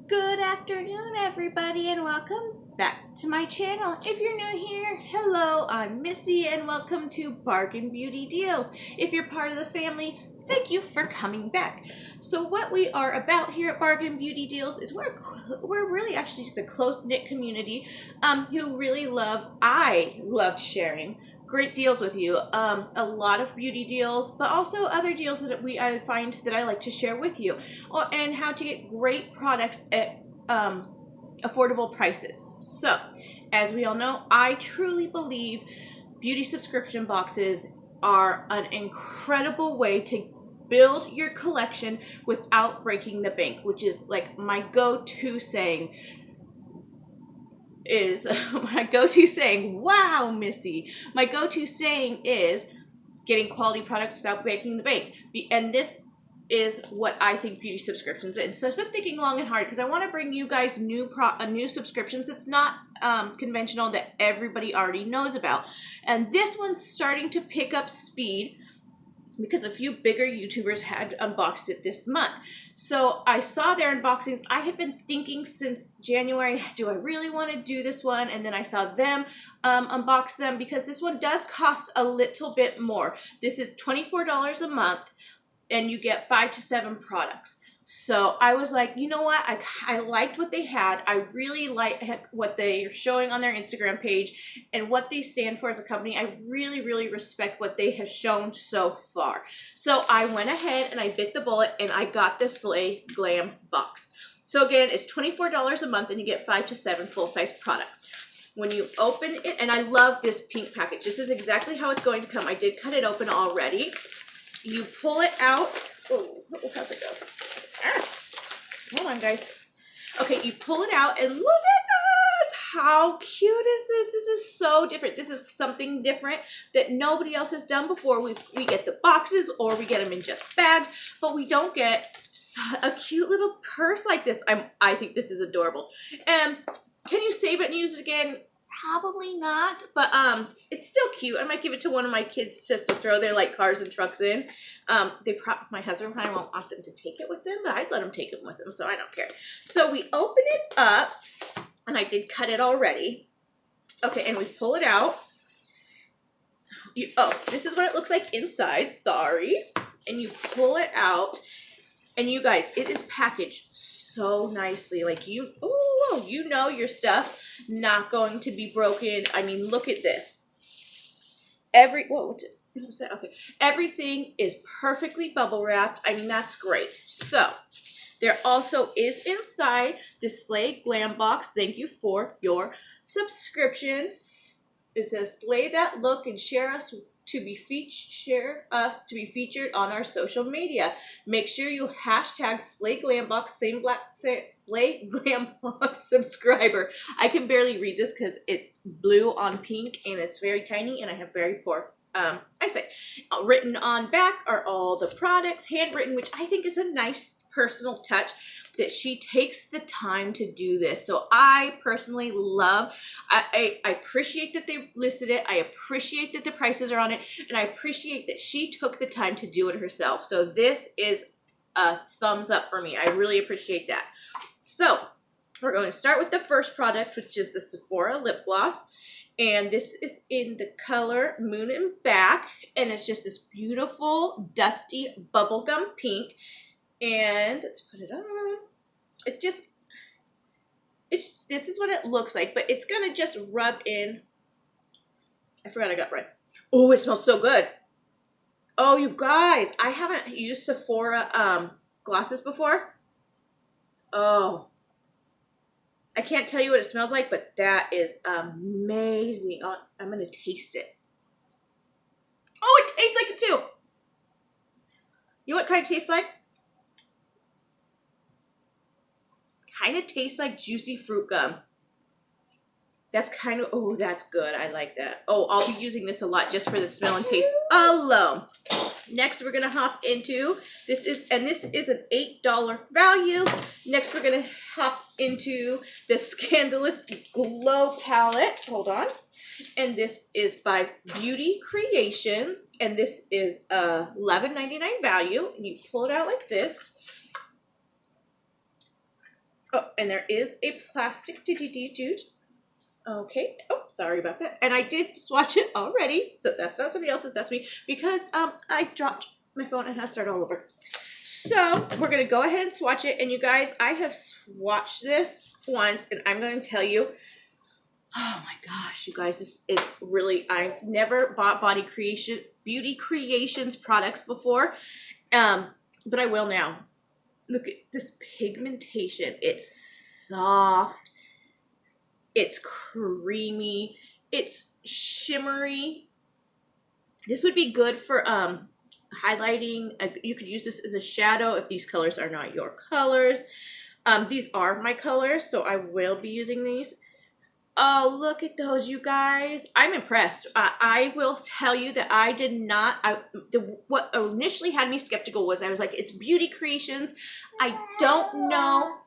Good afternoon, everybody, and welcome back to my channel. If you're new here, hello, I'm Missy, and welcome to Bargain Beauty Deals. If you're part of the family, thank you for coming back. So what we are about here at Bargain Beauty Deals is we're really actually just a close-knit community who really I loved sharing great deals with you. A lot of beauty deals, but also other deals that I find that I like to share with you, and how to get great products at affordable prices. So, as we all know, I truly believe beauty subscription boxes are an incredible way to build your collection without breaking the bank, which is like my go-to saying is wow, Missy. My go-to saying is getting quality products without breaking the bank. And this is what I think beauty subscriptions is. So I've been thinking long and hard because I want to bring you guys new subscriptions that's not conventional, that everybody already knows about. And this one's starting to pick up speed because a few bigger YouTubers had unboxed it this month. So I saw their unboxings. I had been thinking since January, do I really want to do this one? And then I saw them unbox them, because this one does cost a little bit more. This is $24 a month, and you get 5 to 7 products. So I was like, you know what? I liked what they had. I really like what they're showing on their Instagram page and what they stand for as a company. I really, really respect what they have shown so far. So I went ahead and I bit the bullet and I got the Slay Glam box. So again, it's $24 a month and you get 5 to 7 full-size products. When you open it, and I love this pink package. This is exactly how it's going to come. I did cut it open already. You pull it out. Oh, how's it go? Ah, hold on, guys. Okay, you pull it out and look at this. How cute is this? This is so different. This is something different that nobody else has done before. We get the boxes, or we get them in just bags, but we don't get a cute little purse like this. I think this is adorable. And can you save it and use it again? Probably not, but it's still cute. I might give it to one of my kids just to throw their like cars and trucks in. My husband probably won't want them to take it with them, but I'd let them take it with them, so I don't care. So we open it up, and I did cut it already. Okay, and we pull it out. This is what it looks like inside. Sorry. And you pull it out, and you guys, it is packaged so nicely. Like you know your stuff not going to be broken. I mean, look at this. Everything is perfectly bubble wrapped. I mean, that's great. So there also is inside the Slay Glam box. Thank you for your subscription. It says slay that look and share us to be featured on our social media. Make sure you hashtag Slay Glam Box, Slay Glam Box subscriber. I can barely read this because it's blue on pink and it's very tiny, and I have very poor eyesight. Written on back are all the products, handwritten, which I think is a nice personal touch that she takes the time to do this. So I personally love, I appreciate that they listed it. I appreciate that the prices are on it. And I appreciate that she took the time to do it herself. So this is a thumbs up for me. I really appreciate that. So we're going to start with the first product, which is the Sephora lip gloss. And this is in the color Moon and Back. And it's just this beautiful, dusty bubblegum pink. And let's put it on. This is what it looks like, but it's gonna just rub in. I forgot I got red. Oh, it smells so good. Oh, you guys, I haven't used Sephora glosses before. Oh, I can't tell you what it smells like, but that is amazing. Oh, I'm gonna taste it. Oh, it tastes like it too. You know what kind of tastes like? Kind of tastes like juicy fruit gum. That's kind of, oh, that's good. I like that. Oh, I'll be using this a lot just for the smell and taste alone. Next, we're going to hop into, this is an $8 value. Next, we're going to hop into the Scandalous Glow Palette. Hold on. And this is by Beauty Creations. And this is a $11.99 value. And you pull it out like this. Oh, and there is a plastic dude. Okay. Oh, sorry about that. And I did swatch it already, so that's not somebody else's. That's me, because I dropped my phone and had to start all over. So we're gonna go ahead and swatch it. And you guys, I have swatched this once, and I'm gonna tell you, oh my gosh, you guys, this is really, I've never bought Beauty Creations products before, but I will now. Look at this pigmentation. It's soft. It's creamy. It's shimmery. This would be good for highlighting. You could use this as a shadow if these colors are not your colors. These are my colors, so I will be using these. Oh, look at those, you guys. I'm impressed. I will tell you that I did not, what initially had me skeptical was I was like, it's Beauty Creations. I don't know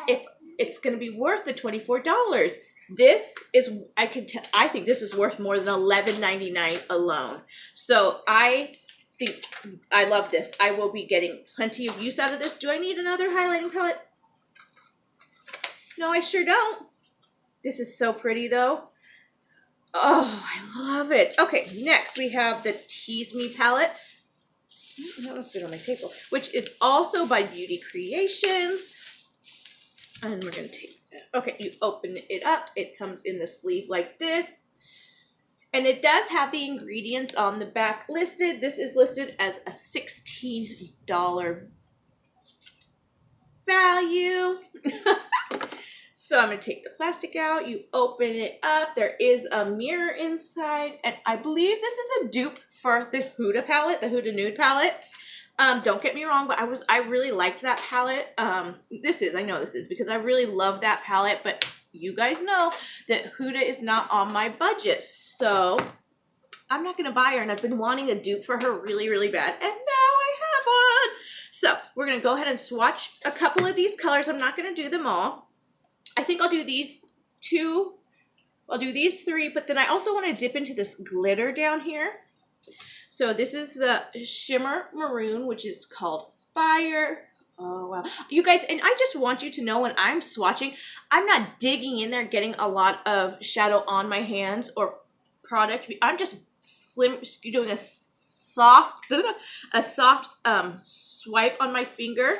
if it's going to be worth the $24. This is, I think this is worth more than $11.99 alone. So I think I love this. I will be getting plenty of use out of this. Do I need another highlighting palette? No, I sure don't. This is so pretty though. Oh, I love it. Okay, next we have the Tease Me palette. That must have been on my table, which is also by Beauty Creations. And we're gonna take that. Okay, you open it up. It comes in the sleeve like this. And it does have the ingredients on the back listed. This is listed as a $16 value. So I'm going to take the plastic out. You open it up. There is a mirror inside. And I believe this is a dupe for the Huda palette, the Huda Nude palette. Don't get me wrong, but I really liked that palette. I know this is because I really love that palette, but you guys know that Huda is not on my budget. So I'm not going to buy her, and I've been wanting a dupe for her really, really bad. And now I have one. So we're going to go ahead and swatch a couple of these colors. I'm not going to do them all. I think I'll do these two. I'll do these three, but then I also want to dip into this glitter down here. So this is the Shimmer Maroon, which is called Fire. Oh, wow. You guys, and I just want you to know when I'm swatching, I'm not digging in there, getting a lot of shadow on my hands or product. I'm just doing a soft swipe on my finger.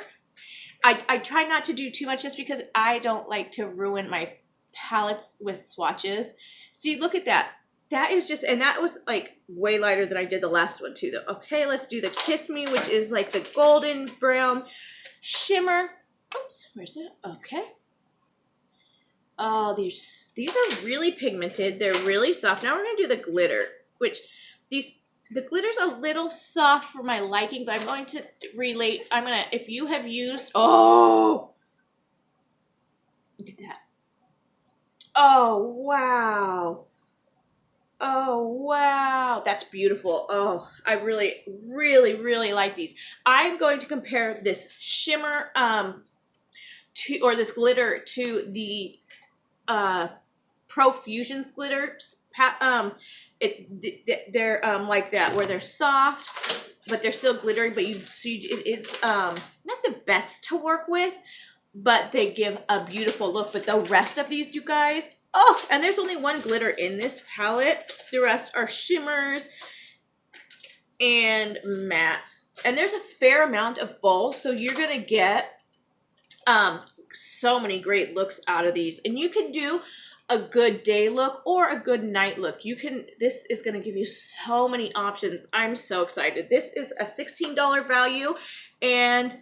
I try not to do too much just because I don't like to ruin my palettes with swatches. See, look at that. That is just, and that was like way lighter than I did the last one too though. Okay, let's do the Kiss Me, which is like the golden brown shimmer. Oops, where's that? Okay. Oh, these are really pigmented. They're really soft. Now we're gonna do the glitter, which the glitter's a little soft for my liking, but I'm going to relate. If you have used, oh, look at that. Oh, wow. Oh, wow. That's beautiful. Oh, I really, really, really like these. I'm going to compare this shimmer, or this glitter to the, Profusions glitters. They're like that, where they're soft but they're still glittery, but it is not the best to work with, but they give a beautiful look. But the rest of these, you guys, oh, and there's only one glitter in this palette. The rest are shimmers and mattes, and there's a fair amount of both, so you're gonna get so many great looks out of these. And you can do a good day look or a good night look. This is going to give you so many options. I'm so excited. This is a $16 value, and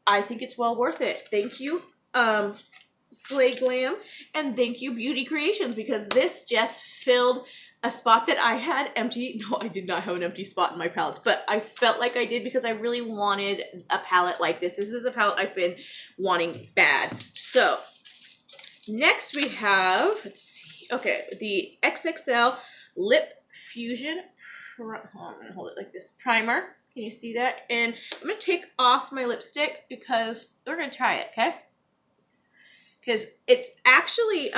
I think it's well worth it. Thank you, Slay Glam, and thank you, Beauty Creations, because this just filled a spot that I had empty. No, I did not have an empty spot in my palettes, but I felt like I did because I really wanted a palette like this. This is a palette I've been wanting bad. So next we have, let's see, okay, the XXL Lip Fusion, I'm going to hold it like this, primer. Can you see that? And I'm going to take off my lipstick because we're going to try it, okay? Because it's actually,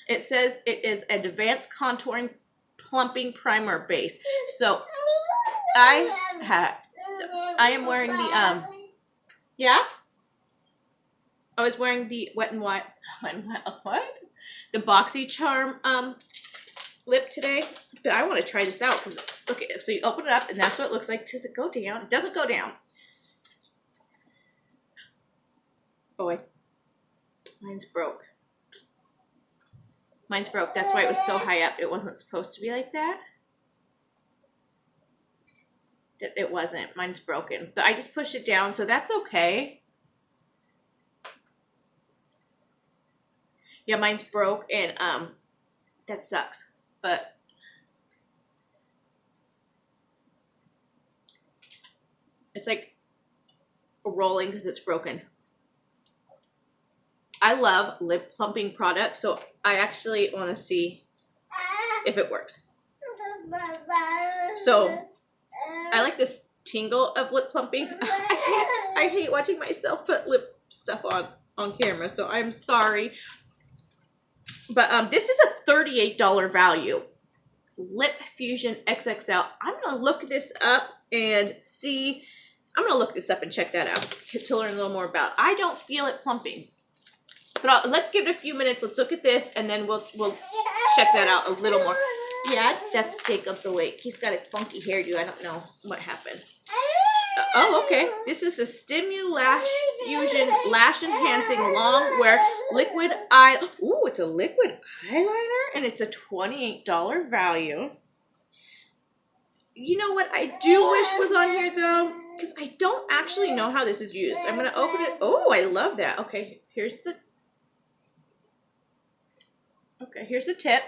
it says it is an advanced contouring plumping primer base. So I am wearing the, yeah? I was wearing the Wet n Wild, what? The BoxyCharm lip today, but I want to try this out because look, so you open it up and that's what it looks like. Does it go down? It doesn't go down. Oh, mine's broke. Mine's broke. That's why it was so high up. It wasn't supposed to be like that. It wasn't. Mine's broken. But I just pushed it down, so that's okay. Yeah, mine's broke, and that sucks. But it's like rolling because it's broken. I love lip plumping products, so I actually want to see if it works. So I like this tingle of lip plumping. I hate watching myself put lip stuff on camera, so I'm sorry. But this is a $38 value. Lip Fusion XXL. I'm going to look this up and see. I'm going to look this up and check that out to learn a little more about it. I don't feel it plumping. But let's give it a few minutes. Let's look at this, and then we'll check that out a little more. Yeah, that's Jacob's awake. He's got a funky hairdo. I don't know what happened. Oh, okay. This is a Lash Fusion Lash Enhancing Long Wear Liquid Eye. Ooh, it's a liquid eyeliner, and it's a $28 value. You know what I do wish was on here, though? Because I don't actually know how this is used. I'm going to open it. Oh, I love that. Okay, here's the... Okay, here's the tip.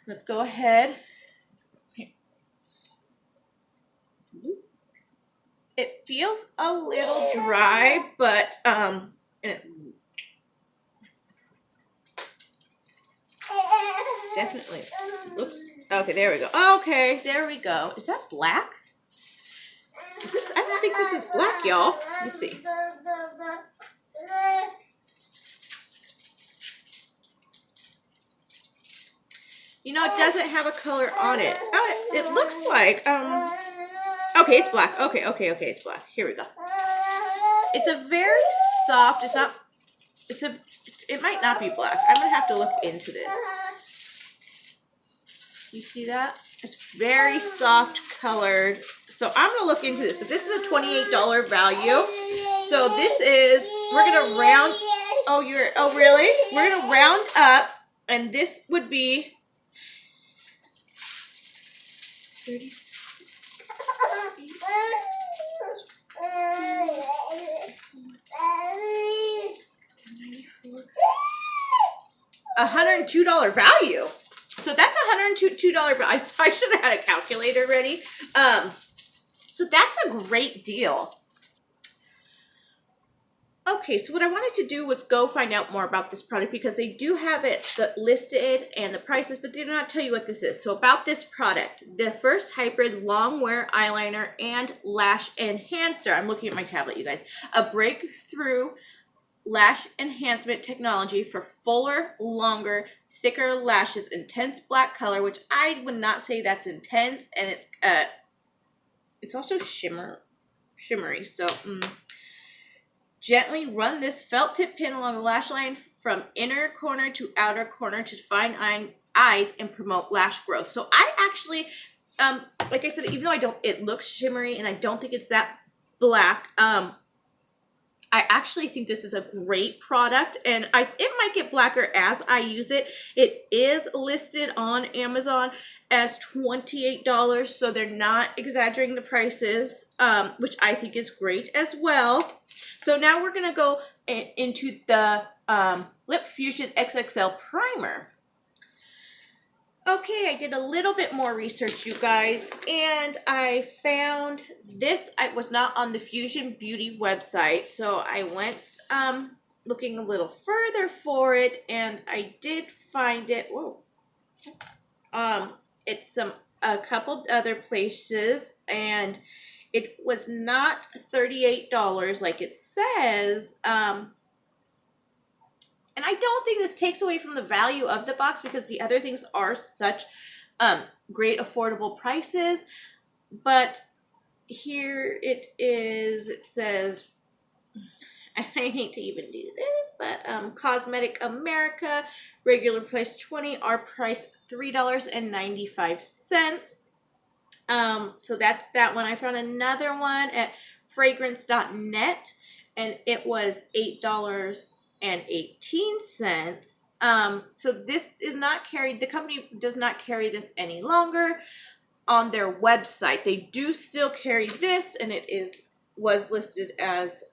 Let's go ahead. It feels a little dry, but definitely. Oops. Okay, there we go. Okay, there we go. Is that black? Is this? I don't think this is black, y'all. Let's see. You know, it doesn't have a color on it. Oh, it looks like, okay, it's black. Okay, it's black. Here we go. It's a very soft, it's not, it might not be black. I'm going to have to look into this. You see that? It's very soft colored. So I'm going to look into this, but this is a $28 value. So this is, we're going to round, oh really? We're going to round up, and this would be 36. $102 value. So that's $102 value. I should have had a calculator ready. So that's a great deal. Okay, so what I wanted to do was go find out more about this product because they do have it listed and the prices, but they do not tell you what this is. So about this product, the first hybrid long wear eyeliner and lash enhancer. I'm looking at my tablet, you guys. A breakthrough lash enhancement technology for fuller, longer, thicker lashes, intense black color, which I would not say that's intense, and it's also shimmery. So gently run this felt tip pin along the lash line from inner corner to outer corner to define eyes and promote lash growth. So I actually, like I said, even though it looks shimmery and I don't think it's that black, I actually think this is a great product, and it might get blacker as I use it. It is listed on Amazon as $28, so they're not exaggerating the prices, which I think is great as well. So now we're going to go into the Lip Fusion XXL Primer. Okay, I did a little bit more research, you guys, and I found this. I was not on the Fusion Beauty website, so I went looking a little further for it, and I did find it. Whoa. It's a couple other places, and it was not $38 like it says. And I don't think this takes away from the value of the box because the other things are such great affordable prices. But here it is. It says, I I hate to even do this, but Cosmetic America, regular price $20, our price $3.95. So that's that one. I found another one at fragrance.net, and it was $8.18. So this is not carried, the company does not carry this any longer on their website. They do still carry this, and it was listed as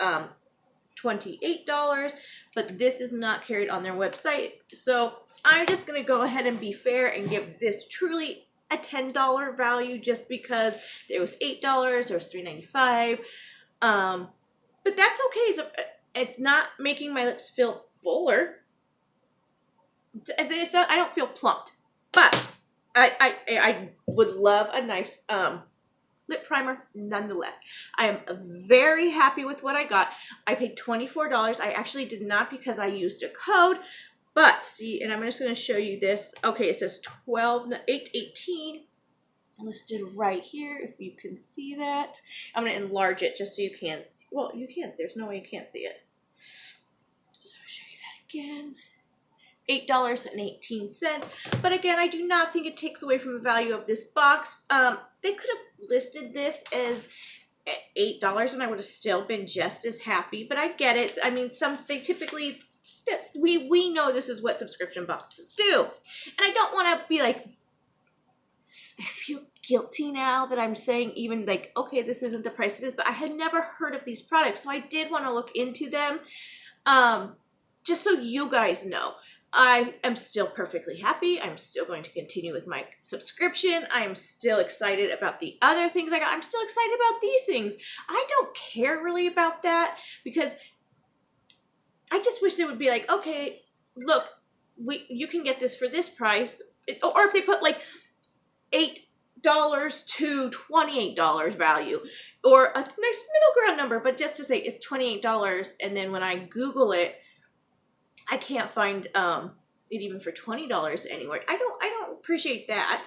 $28, but this is not carried on their website. So I'm just gonna go ahead and be fair and give this truly a $10 value, just because there was $8, there was $3.95. But that's okay. So it's not making my lips feel fuller. I don't feel plumped, but I would love a nice lip primer nonetheless. I am very happy with what I got. I paid $24. I actually did not, because I used a code, but see, and I'm just going to show you this. Okay, it says $8.18 listed right here, if you can see that. I'm going to enlarge it just so you can see. Well, you can. There's no way you can't see it. So I'll show you that again. $8.18. But again, I do not think it takes away from the value of this box. They could have listed this as $8 and I would have still been just as happy, but I get it. I mean, they typically, we know this is what subscription boxes do. And I don't want to be like, I feel guilty now that I'm saying even like, okay, this isn't the price it is, but I had never heard of these products. So I did want to look into them, just so you guys know. I am still perfectly happy. I'm still going to continue with my subscription. I am still excited about the other things I got. I'm still excited about these things. I don't care really about that, because I just wish it would be like, okay, look, you can get this for this price. Or if they put like $8 to $28 value, or a nice middle ground number, but just to say it's $28, and then when I Google it, I can't find it even for $20 anywhere. I don't appreciate that.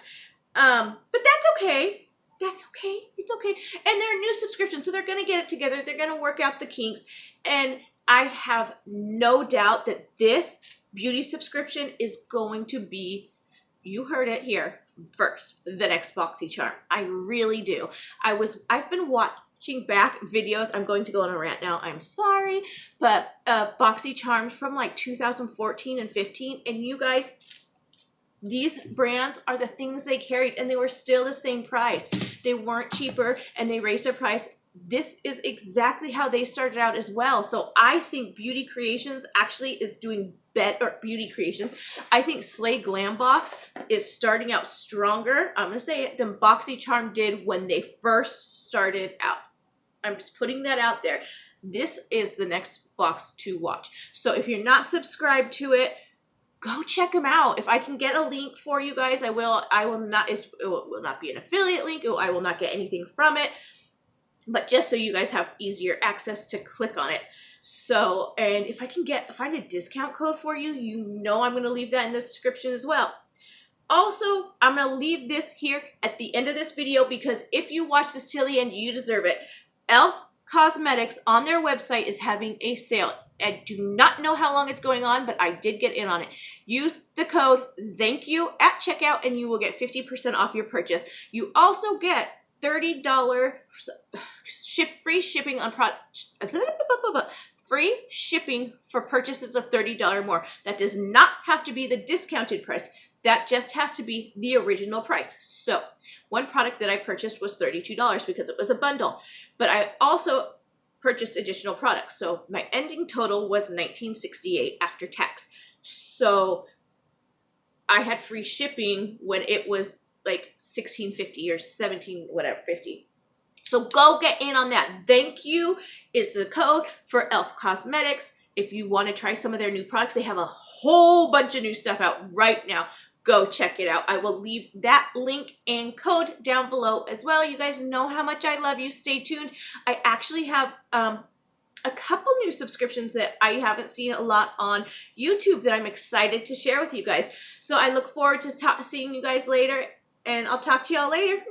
But that's okay. That's okay. It's okay. And they're new subscriptions, so they're going to get it together. They're going to work out the kinks. And I have no doubt that this beauty subscription is going to be, you heard it here first, the next BoxyCharm. I really do. I've been watching back videos. I'm going to go on a rant now. I'm sorry, but BoxyCharms from like 2014 and 15, and you guys, these brands are the things they carried, and they were still the same price. They weren't cheaper, and they raised their price. This is exactly how they started out as well. So I think Beauty Creations actually is doing better. Beauty Creations, I think Slay Glam Box is starting out stronger, I'm going to say it, than BoxyCharm did when they first started out. I'm just putting that out there. This is the next box to watch. So if you're not subscribed to it, go check them out. If I can get a link for you guys, I will. I will not. It will not be an affiliate link. I will not get anything from it. But just so you guys have easier access to click on it. So, and if I can find a discount code for you, you know I'm going to leave that in the description as well. Also, I'm going to leave this here at the end of this video, because if you watch this till the end, you deserve it. e.l.f. Cosmetics on their website is having a sale. I do not know how long it's going on, but I did get in on it. Use the code THANKYOU at checkout and you will get 50% off your purchase. You also get $30 free shipping on free shipping for purchases of $30 or more. That does not have to be the discounted price. That just has to be the original price. So one product that I purchased was $32 because it was a bundle, but I also purchased additional products. So my ending total was $19.68 after tax. So I had free shipping when it was like $16.50 or $17 whatever 50. So go get in on that. Thank you is the code for e.l.f. Cosmetics. If you want to try some of their new products, they have a whole bunch of new stuff out right now. Go check it out. I will leave that link and code down below as well. You guys know how much I love you. Stay tuned. I actually have a couple new subscriptions that I haven't seen a lot on YouTube that I'm excited to share with you guys. So I look forward to seeing you guys later, and I'll talk to y'all later.